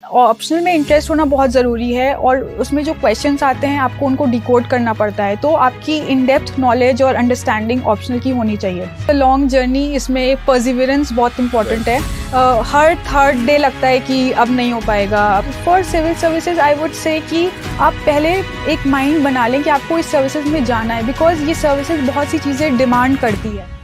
Optional में interest होना बहुत ज़रूरी है और उसमें जो क्वेश्चंस आते हैं आपको उनको डिकोड करना पड़ता है, तो आपकी इन डेप्थ नॉलेज और अंडरस्टैंडिंग ऑप्शनल की होनी चाहिए। लॉन्ग जर्नी, इसमें परसिवरेंस बहुत इंपॉर्टेंट है। हर थर्ड डे लगता है कि अब नहीं हो पाएगा। For civil services I would say कि आप पहले एक माइंड बना लें कि आपको इस सर्विसेज में जाना है, बिकॉज ये सर्विसेज बहुत सी चीज़ें डिमांड करती है।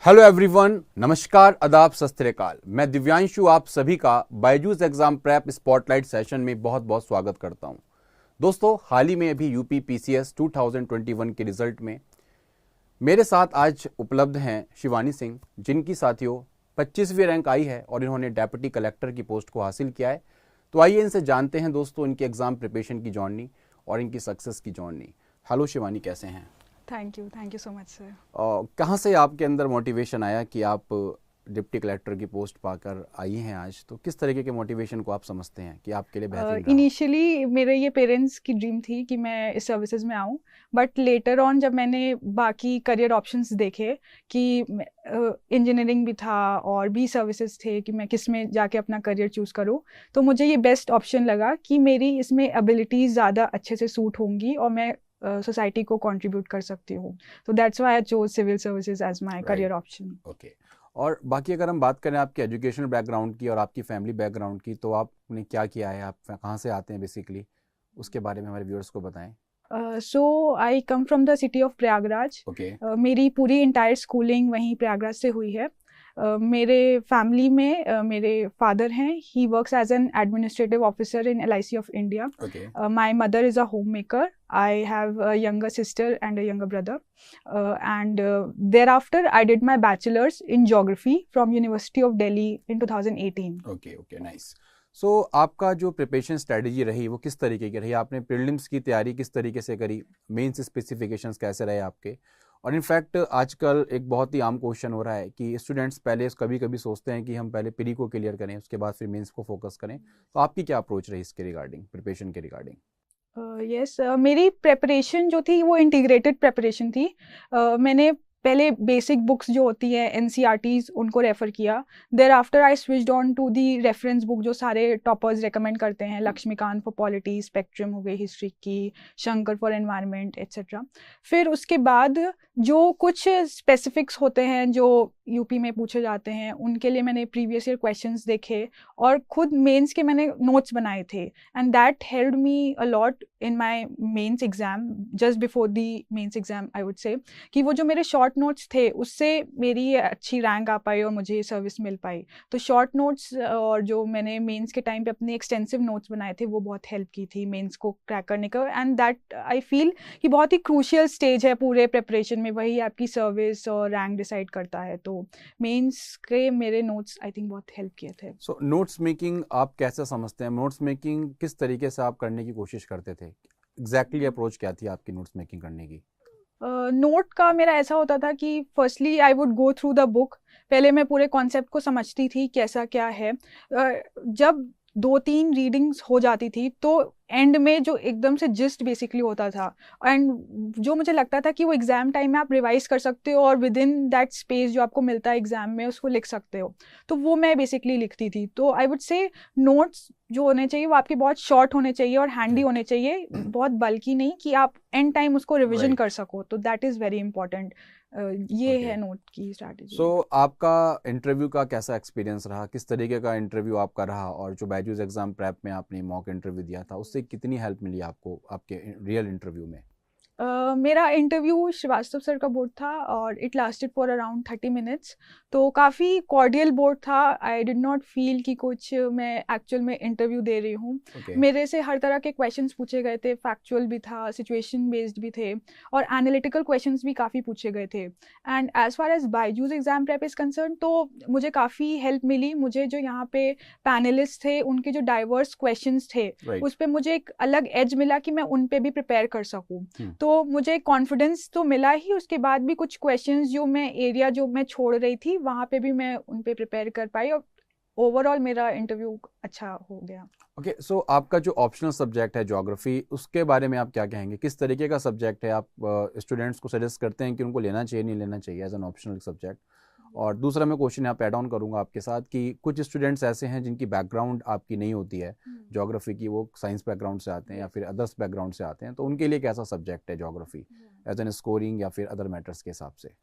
हेलो एवरीवन, नमस्कार, आदाब, सत श्री अकाल। मैं दिव्यांशु आप सभी का Byju's exam prep spotlight session में बहुत बहुत स्वागत करता हूं। दोस्तों, हाल ही में अभी यूपी पीसीएस 2021 के रिजल्ट में मेरे साथ आज उपलब्ध हैं शिवानी सिंह, जिनकी साथियों 25वीं रैंक आई है और इन्होंने डेप्यूटी कलेक्टर की पोस्ट को हासिल किया है। तो आइए इनसे जानते हैं दोस्तों इनकी एग्जाम प्रिपरेशन की जर्नी और इनकी सक्सेस की जर्नी। हेलो शिवानी, कैसे हैं? Thank you so much sir. कहाँ से आपके अंदर मोटिवेशन आया कि आप डिप्टी कलेक्टर की पोस्ट पाकर आई हैं आज? तो किस तरीके के मोटिवेशन को आप समझते हैं कि आपके लिए बेहतरीन रहा? इनिशियली मेरे ये पेरेंट्स की ड्रीम थी कि मैं इस सर्विसेज में आऊँ, बट लेटर ऑन जब मैंने बाकी करियर ऑप्शंस देखे कि इंजीनियरिंग भी था और भी सर्विसेज थे कि मैं किस में जाके अपना करियर चूज़ करूँ, तो मुझे ये बेस्ट ऑप्शन लगा कि मेरी इसमें एबिलिटीज़ ज़्यादा अच्छे से सूट होंगी और मैं सोसाइटी को कंट्रीब्यूट कर सकती हूँ। तो that's why I chose civil services as my career option. Okay. और बाकी अगर हम बात करें आपके एजुकेशनल बैकग्राउंड की और आपकी फैमिली बैकग्राउंड की, तो आपने क्या किया है, आप कहाँ से आते हैं बेसिकली, उसके बारे में हमारे व्यूअर्स को बताएं। So I come from the city of Prayagraj. मेरी पूरी इंटायर स्कूलिंग वहीं प्रयागराज से हुई है। मेरे फैमिली में मेरे फादर हैं, he works as an administrative officer in LIC of India. My mother is a homemaker. I have a younger sister and a younger brother. And thereafter, I did my bachelor's in geography from University of Delhi in 2018. Okay, nice. So, आपका जो preparation strategy रही वो किस तरीके की रही? आपने prelims की तैयारी किस तरीके से करी? मेंस स्पेसिफिकेशंस कैसे रहे आपके? और इनफैक्ट आजकल एक बहुत ही आम क्वेश्चन हो रहा है कि स्टूडेंट्स पहले कभी कभी सोचते हैं कि हम पहले प्री को क्लियर करें, उसके बाद फिर मेंस को फोकस करें। तो आपकी क्या अप्रोच रही इसके रिगार्डिंग, प्रिपरेशन के रिगार्डिंग? यस, मेरी प्रेपरेशन जो थी वो इंटीग्रेटेड प्रेपरेशन थी। मैंने पहले बेसिक बुक्स जो होती है NCERTs उनको रेफ़र किया। Thereafter I switched on to the reference book जो सारे टॉपर्स रेकमेंड करते हैं, लक्ष्मीकांत फॉर पॉलिटी, स्पेक्ट्रम हो गई हिस्ट्री की, शंकर फॉर एनवायरनमेंट एट्सेट्रा। फिर उसके बाद जो कुछ स्पेसिफिक्स होते हैं जो यूपी में पूछे जाते हैं उनके लिए मैंने प्रीवियस ईयर क्वेश्चंस देखे और खुद मेंस के मैंने नोट्स बनाए थे, and that helped me a lot in my mains exam, just before the mains exam I would say, कि वो जो मेरे शॉर्ट नोट्स थे उससे मेरी अच्छी रैंक आ पाई और मुझे सर्विस मिल पाई। तो शॉर्ट नोट्स और जो मैंने मेंस के टाइम पे अपने एक्सटेंसिव नोट्स बनाए थे वो बहुत हेल्प की थी मेंस को क्रैक करने का, एंड दैट आई फील कि बहुत ही क्रूशियल स्टेज है पूरे प्रिपरेशन में, वही आपकी सर्विस और रैंक डिसाइड करता है। तो मेंस के मेरे नोट्स आई थिंक बहुत हेल्प किए थे। सो नोट्स मेकिंग आप कैसे समझते हैं? नोट्स मेकिंग किस तरीके से आप करने की कोशिश करते थे? एग्जैक्टली अप्रोच क्या थी आपकी नोट्स मेकिंग करने की? नोट का मेरा ऐसा होता था कि firstly I would go through the book. पहले मैं पूरे कॉन्सेप्ट को समझती थी कैसा क्या है। जब 2-3 रीडिंग्स हो जाती थी तो एंड में जो एकदम से जिस्ट बेसिकली होता था, एंड जो मुझे लगता था कि वो एग्जाम टाइम में आप रिवाइज कर सकते हो और विद इन दैट स्पेस जो आपको मिलता है एग्जाम में उसको लिख सकते हो, तो वो मैं बेसिकली लिखती थी। तो आई वुड से नोट्स जो होने चाहिए वो आपके बहुत शॉर्ट होने चाहिए और हैंडी होने चाहिए, बहुत बल्कि नहीं कि आप एंड टाइम उसको रिविजन कर सको। तो दैट इज़ वेरी इंपॉर्टेंट। ये है नोट की स्ट्रैटेजी। सो आपका इंटरव्यू का कैसा एक्सपीरियंस रहा? किस तरीके का इंटरव्यू आपका रहा? और जो बायजूस एग्जाम प्रेप में आपने मॉक इंटरव्यू दिया था उससे कितनी हेल्प मिली आपको आपके रियल इंटरव्यू में? मेरा इंटरव्यू श्रीवास्तव सर का बोर्ड था और it lasted for around 30 minutes. तो काफ़ी कॉर्डियल बोर्ड था। आई डिड नॉट फील कि कुछ मैं एक्चुअल में इंटरव्यू दे रही हूँ। मेरे से हर तरह के क्वेश्चंस पूछे गए थे, फैक्चुअल भी था, सिचुएशन बेस्ड भी थे और एनालिटिकल क्वेश्चंस भी काफ़ी पूछे गए थे। And as far as Byju's exam prep is concern तो मुझे काफ़ी हेल्प मिली। मुझे जो यहाँ पे पैनलिस्ट थे उनके जो डाइवर्स क्वेश्चंस थे उस पर मुझे एक अलग एज मिला कि मैं उन पर भी प्रिपेयर कर सकूँ। तो मुझे कॉन्फिडेंस तो मिला ही, उसके बाद भी कुछ क्वेश्चंस जो मैं छोड़ रही थी वहाँ पे भी मैं उन पे प्रिपेयर कर पाई और ओवरऑल मेरा इंटरव्यू अच्छा हो गया। ओके, सो आपका जो ऑप्शनल सब्जेक्ट है ज्योग्राफी, उसके बारे में आप क्या कहेंगे? किस तरीके का सब्जेक्ट है? आप स्टूडेंट्स को सजेस्ट करते हैं कि उनको लेना चाहिए, नहीं लेना चाहिए एज एन ऑप्शनल सब्जेक्ट? और दूसरा मैं क्वेश्चन यहाँ पे ऐड ऑन करूँगा आपके साथ कि कुछ स्टूडेंट्स ऐसे हैं जिनकी बैकग्राउंड आपकी नहीं होती है ज्योग्राफी की, वो साइंस बैकग्राउंड से आते हैं या फिर अदर्स बैकग्राउंड से आते हैं, तो उनके लिए कैसा सब्जेक्ट है ज्योग्राफी एज एन स्कोरिंग या फिर अदर मैटर्स के हिसाब से?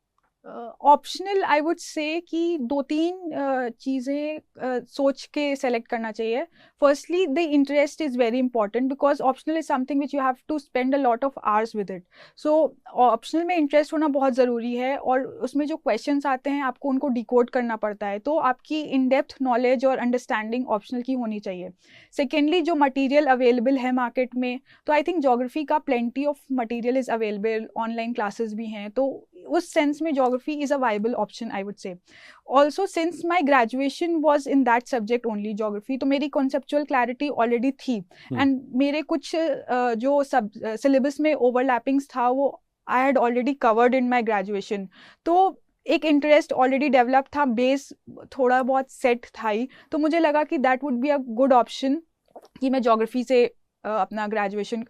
ऑप्शनल आई वुड से कि 2-3 चीज़ें सोच के सेलेक्ट करना चाहिए। Firstly the interest is very important because optional is something which you have to spend a lot of hours with it. So optional में इंटरेस्ट होना बहुत ज़रूरी है और उसमें जो क्वेश्चंस आते हैं आपको उनको डिकोड करना पड़ता है, तो आपकी इन डेप्थ नॉलेज और अंडरस्टैंडिंग ऑप्शनल की होनी चाहिए। सेकेंडली जो मटीरियल अवेलेबल है मार्केट में, तो आई थिंक जोग्राफी का plenty of material is available, online classes भी हैं, तो उस सेंस में geography is a viable option I would say. Also since my graduation was in that subject only geography, तो मेरी conceptual clarity already थी and मेरे कुछ जो syllabus में overlappings था वो I had already covered in my graduation, तो एक इंटरेस्ट ऑलरेडी डेवलप था, बेस थोड़ा बहुत सेट था ही, तो मुझे लगा कि that would be a good option कि मैं ज्योग्राफी से अपना ग्रेजुएशन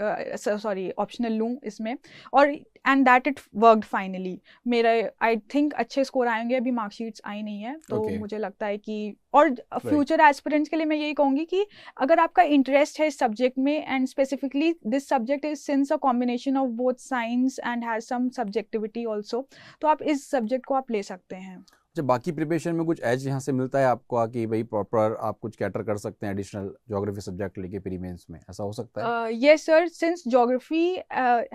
ऑप्शनल लूँ इसमें, और and that it worked finally. मेरा आई थिंक अच्छे स्कोर आएंगे, अभी मार्कशीट्स आई नहीं है, तो मुझे लगता है कि और फ्यूचर एस्पिरेंट्स के लिए मैं यही कहूँगी कि अगर आपका इंटरेस्ट है इस सब्जेक्ट में, and specifically this subject is since a combination of both science and has some subjectivity also, तो आप इस सब्जेक्ट को आप ले सकते हैं। जब बाकी प्रिपरेशन में कुछ एज यहाँ से मिलता है आपको कि भाई प्रॉपर आप कुछ कैटर कर सकते हैं एडिशनल ज्योग्राफी सब्जेक्ट लेके प्री मेंस में, ऐसा हो सकता है? Yes sir, since geography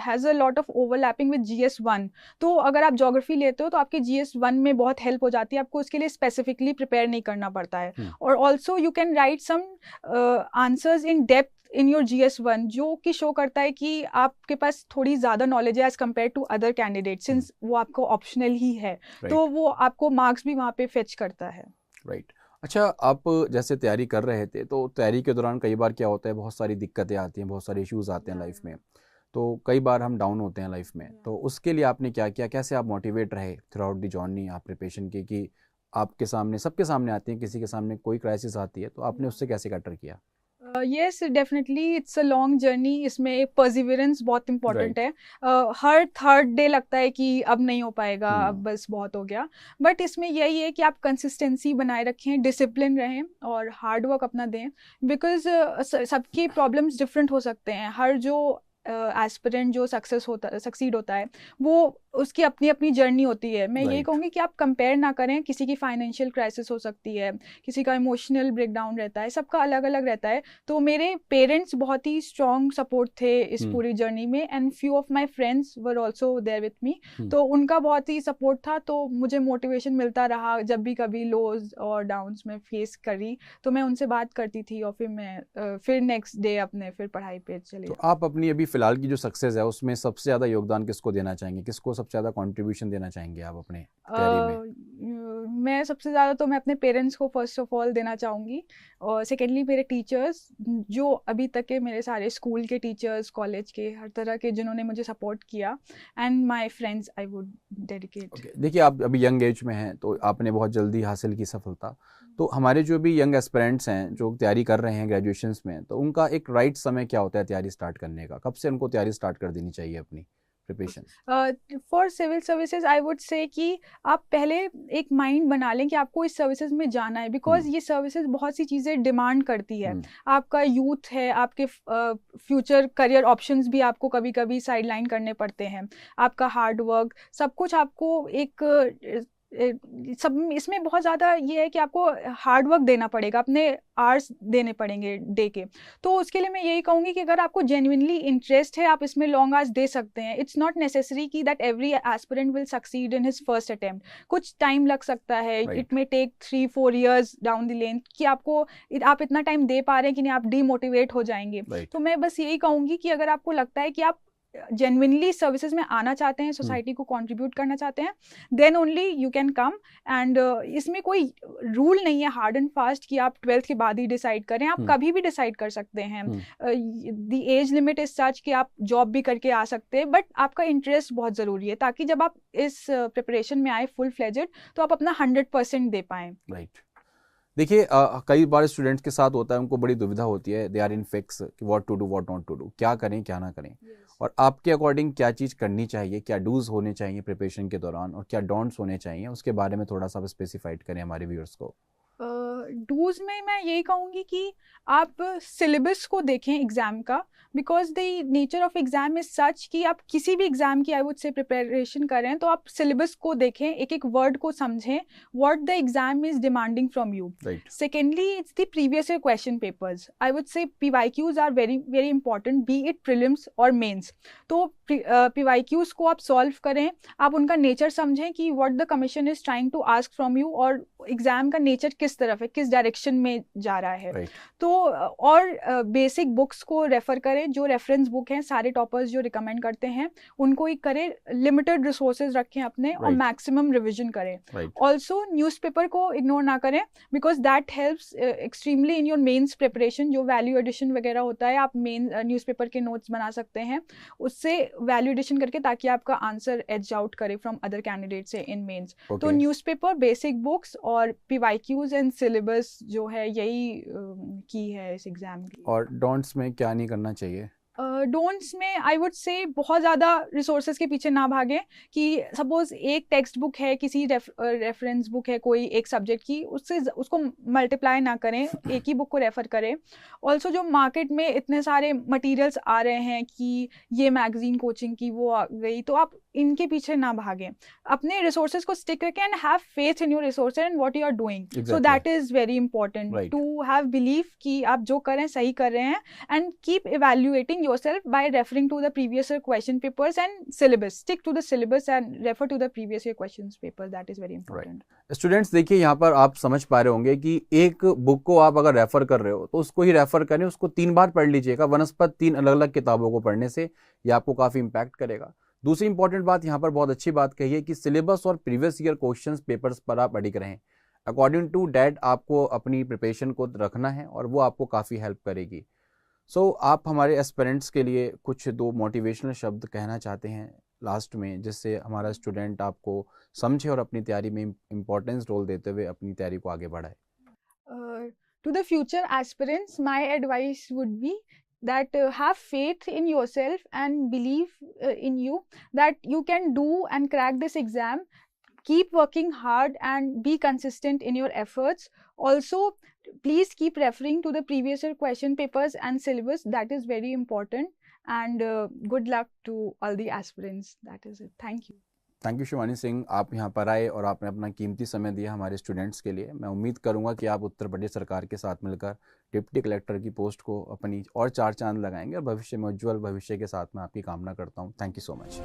has a lot of overlapping with GS1, तो अगर आप ज्योग्राफी लेते हो तो आपके GS1 में बहुत हेल्प हो जाती है, आपको उसके लिए स्पेसिफिकली प्रिपेयर नहीं करना पड़ता है। और also you can write some answers in depth in your GS1, जो कि शो करता है कि आपके पास थोड़ी ज़्यादा नॉलेज है as compare to other candidate, सिंस वो आपको ऑप्शनल ही है, तो वो आपको मार्क्स भी वहाँ पे फेच करता है। राइट। अच्छा, आप जैसे तैयारी कर रहे थे, तो तैयारी के दौरान कई बार क्या होता है, बहुत सारी दिक्कतें आती हैं, बहुत सारे इश्यूज आते हैं लाइफ में, तो कई बार हम डाउन होते हैं लाइफ में, तो उसके लिए आपने क्या किया? कैसे आप मोटिवेट रहे थ्रू आउट द जर्नी आप प्रिपरेशन की, कि आपके सामने, सबके सामने आती है, किसी के सामने कोई क्राइसिस आती है, तो आपने उससे कैसे कैटर किया? Yes definitely, it's a long journey, इसमें परसिवरेंस बहुत इंपॉर्टेंट है। हर थर्ड डे लगता है कि अब नहीं हो पाएगा, अब बस बहुत हो गया, बट इसमें यही है कि आप कंसिस्टेंसी बनाए रखें, डिसिप्लिन रहें और हार्ड वर्क अपना दें, बिकॉज सबकी प्रॉब्लम्स डिफरेंट हो सकते हैं। हर जो एस्पिरेंट जो सक्सीड होता है वो उसकी अपनी अपनी जर्नी होती है। मैं यही कहूँगी कि आप कंपेयर ना करें, किसी की फाइनेंशियल क्राइसिस हो सकती है, किसी का इमोशनल ब्रेकडाउन रहता है, सबका अलग अलग रहता है। तो मेरे पेरेंट्स बहुत ही स्ट्रॉन्ग सपोर्ट थे इस पूरी जर्नी में, and few of my friends were also there with me, तो उनका बहुत ही सपोर्ट था, तो मुझे मोटिवेशन मिलता रहा। जब भी कभी लोज और डाउन्स में फेस करी तो मैं उनसे बात करती थी, और फिर मैं फिर नेक्स्ट डे अपने फिर पढ़ाई पे चली। तो आप अपनी अभी फिलहाल की जो सक्सेस है उसमें सबसे ज़्यादा योगदान किसको देना चाहेंगे, किसको सबसे ज़्यादा कंट्रीब्यूशन देना चाहेंगे आप अपने तैयारी में? मैं सबसे ज़्यादा तो मैं अपने पेरेंट्स को फर्स्ट ऑफ ऑल देना चाहूँगी, और सेकेंडली मेरे टीचर्स, जो अभी तक के मेरे सारे स्कूल के टीचर्स, कॉलेज के, हर तरह के जिन्होंने मुझे सपोर्ट किया, and my friends I would dedicate. देखिए, आप अभी यंग एज में हैं, तो आपने बहुत जल्दी हासिल की सफलता, तो हमारे जो भी यंग एस्पिरेंट्स हैं जो तैयारी कर रहे हैं ग्रेजुएशंस में, तो उनका एक राइट समय क्या होता है तैयारी स्टार्ट करने का? कब से उनको तैयारी स्टार्ट कर देनी चाहिए अपनी preparation? For civil services I would say कि आप पहले एक माइंड बना लें कि आपको इस सर्विसेज में जाना है, बिकॉज ये सर्विसेज बहुत सी चीज़ें डिमांड करती है। आपका यूथ है, आपके फ्यूचर करियर ऑप्शंस भी आपको कभी कभी साइडलाइन करने पड़ते हैं, आपका हार्ड वर्क, सब कुछ आपको एक सब इसमें बहुत ज़्यादा ये है कि आपको हार्ड वर्क देना पड़ेगा, अपने आवर्स देने पड़ेंगे डे के। तो उसके लिए मैं यही कहूँगी कि अगर आपको जेन्युइनली इंटरेस्ट है आप इसमें लॉन्ग आवर्स दे सकते हैं। इट्स नॉट नेसेसरी कि that every aspirant will succeed in his first attempt, कुछ टाइम लग सकता है, it may take 3-4 years down the lane, कि आपको आप इतना टाइम दे पा रहे हैं कि नहीं, आप डीमोटिवेट हो जाएंगे। तो मैं बस यही कहूँगी कि अगर आपको लगता है कि आप जेन्युइनली सर्विसेज में आना चाहते हैं, सोसाइटी को कंट्रीब्यूट करना चाहते हैं, then only you can come. And इसमें कोई रूल नहीं है हार्ड एंड फास्ट कि आप 12th के बाद ही डिसाइड करें, आप कभी भी डिसाइड कर सकते हैं। The age limit is such कि आप जॉब भी करके आ सकते हैं, बट आपका इंटरेस्ट बहुत ज़रूरी है, ताकि जब आप इस प्रिपरेशन में आए फुल फ्लेजेड तो आप अपना 100% दे पाएँ। राइट। देखिए कई बार स्टूडेंट्स के साथ होता है, उनको बड़ी दुविधा होती है, दे आर इन फिक्स कि what to do what not to do, क्या करें क्या ना करें। और आपके अकॉर्डिंग क्या चीज़ करनी चाहिए, क्या डूज होने चाहिए प्रिपरेशन के दौरान और क्या डोंट्स होने चाहिए, उसके बारे में थोड़ा सा स्पेसिफाइड करें हमारे व्यूअर्स को। डूज में मैं यही कहूँगी कि आप सिलेबस को देखें एग्ज़ाम का, because the nature of exam is such कि आप किसी भी एग्ज़ाम की आई वुड से प्रिपरेशन करें तो आप सिलेबस को देखें, एक एक वर्ड को समझें, what the exam is demanding from you. Secondly, it's the previous year question papers, I would say PYQs are very very important, be it prelims और मेंस। तो PYQs को आप सॉल्व करें, आप उनका नेचर समझें कि what the commission is trying to ask from you, और एग्ज़ाम का नेचर किस तरफ है, किस डायरेक्शन में जा रहा है। तो और बेसिक बुक्स को रेफर करें, जो रेफरेंस बुक हैं सारे टॉपर्स जो रिकमेंड करते हैं उनको ही करें, लिमिटेड रिसोर्सेज रखें अपने और मैक्सिमम रिविजन करें। ऑल्सो न्यूज़पेपर को इग्नोर ना करें, because that helps extremely in your mains preparation. जो वैल्यू एडिशन वगैरह होता है, आप मेन न्यूज़पेपर के नोट्स बना सकते हैं उससे वैल्यू एडिशन करके, ताकि आपका आंसर एज आउट करे फ्रॉम अदर कैंडिडेट से इन मेंस। तो न्यूज़पेपर, बेसिक बुक्स और PYQs एंड सिलेबस जो है, यही की है इस एग्जाम की। और डोंट्स में क्या नहीं करना चाहिए? डोंट्स में आई वुड से बहुत ज़्यादा रिसोर्सेज के पीछे ना भागें, कि सपोज एक टेक्स्ट बुक है, किसी रेफरेंस बुक है कोई एक सब्जेक्ट की, उसको मल्टीप्लाई ना करें, एक ही बुक को रेफ़र करें। ऑल्सो जो मार्केट में इतने सारे मटेरियल्स आ रहे हैं कि ये मैगजीन कोचिंग की वो आ गई, तो आप इनके पीछे ना भागें, अपने रिसोर्सेज को स्टिक रखें and have faith in your resources and what you are doing. So that is very important to have believe कि आप जो कर रहे हैं सही कर रहे हैं, and keep evaluating yourself by referring to the previous year question papers and syllabus. Stick to the syllabus and refer to the previous year questions papers. That is very important. Students देखिए, यहाँ पर आप समझ पा रहे होंगे कि एक बुक को आप अगर रेफर कर रहे हो तो उसको ही रेफर करें, उसको 3 बार पढ़ लीजिएगा, वनस्पत 3 अलग अलग किताबों को पढ़ने से ये आपको काफ़ी इंपैक्ट करेगा। दूसरी इंपॉर्टेंट बात यहाँ पर बहुत अच्छी बात कही है कि सिलेबस और प्रीवियस ईयर क्वेश्चन पेपर्स पर आप अडिग रहें। अकॉर्डिंग टू डैट आपको अपनी प्रिपरेशन को रखना है और वो आपको काफ़ी हेल्प करेगी। आप हमारे एस्पिरेंट्स के लिए कुछ 2 मोटिवेशनल शब्द कहना चाहते हैं लास्ट में, जिससे हमारा स्टूडेंट आपको समझे और अपनी तैयारी में इम्पोर्टेंस रोल देते हुए अपनी तैयारी को आगे बढ़ाए? To the future aspirants, my advice would be that have faith in yourself and believe in you that you can do and crack this exam. Keep working hard and be consistent in your efforts. Also, please keep referring to the previous year question papers and syllabus. That is very important. And good luck to all the aspirants. That is it. Thank you. Thank you Shivani Singh, आप यहाँ पर आए और आपने अपना कीमती समय दिया हमारे स्टूडेंट्स के लिए। मैं उम्मीद करूँगा कि आप उत्तर प्रदेश सरकार के साथ मिलकर डिप्टी कलेक्टर की पोस्ट को अपनी और 4 चांद लगाएंगे और भविष्य में उज्ज्वल भविष्य के साथ मैं आपकी कामना करता हूँ। Thank you so much.